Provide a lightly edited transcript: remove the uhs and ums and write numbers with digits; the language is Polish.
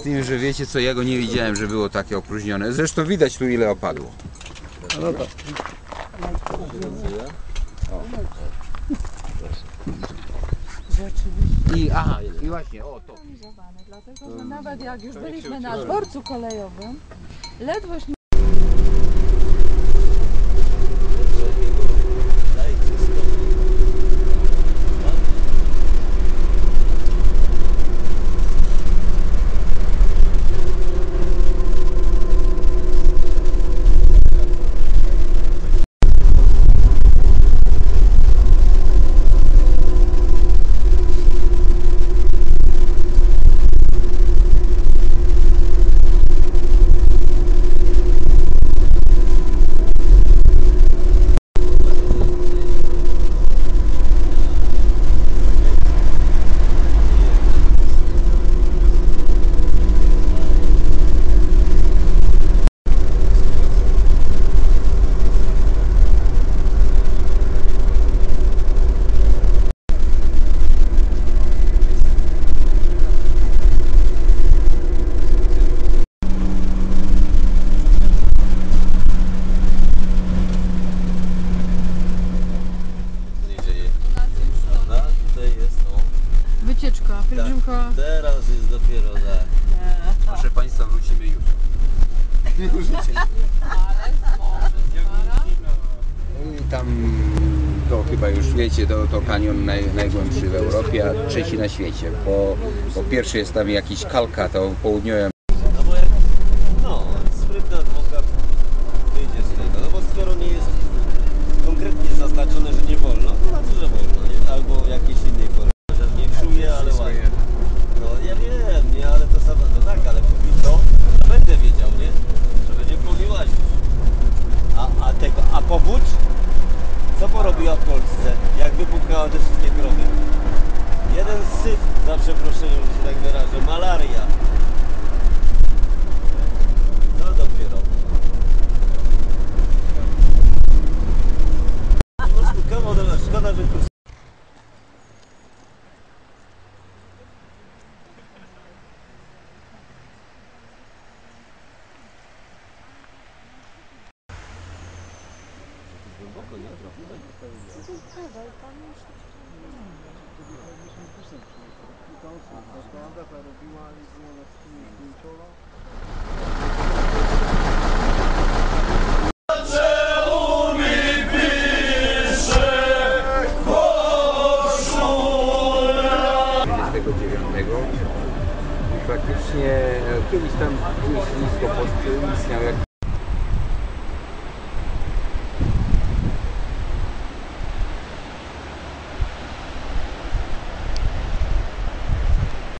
tym, że wiecie co, ja go nie widziałem, że było takie opróżnione. Zresztą widać tu ile opadło. No to. I właśnie, o to. Dlatego, że nawet jak już byliśmy na dworcu kolejowym, ledwośmy wycieczka, pielgrzymka. Teraz jest dopiero tak. Proszę Państwa, wrócimy już. I tam to chyba już wiecie, to kanion najgłębszy w Europie, a trzeci na świecie. Po pierwsze jest tam jakiś Kalka, to południowe. No bo jak, sprytna adwokat wyjdzie z tego, no bo skoro nie jest konkretnie zaznaczone, że nie wolno, to znaczy, że wolno, nie? Albo jakiejś innej formie, że nie czuje, ale ładnie. No ja wiem, nie, ale to samo, no tak, ale póki to będę wiedział, nie? Że będzie mogli łazić. A powódź? Co porobiła w Polsce, jak wybuchały te wszystkie krowy? Jeden syf, za przeproszeniem, że się tak wyrażę, malaria. No dopiero. Szkoda, że tu... Głęboko, nie? I faktycznie kiedyś tam gdzieś nisko pod istniał jak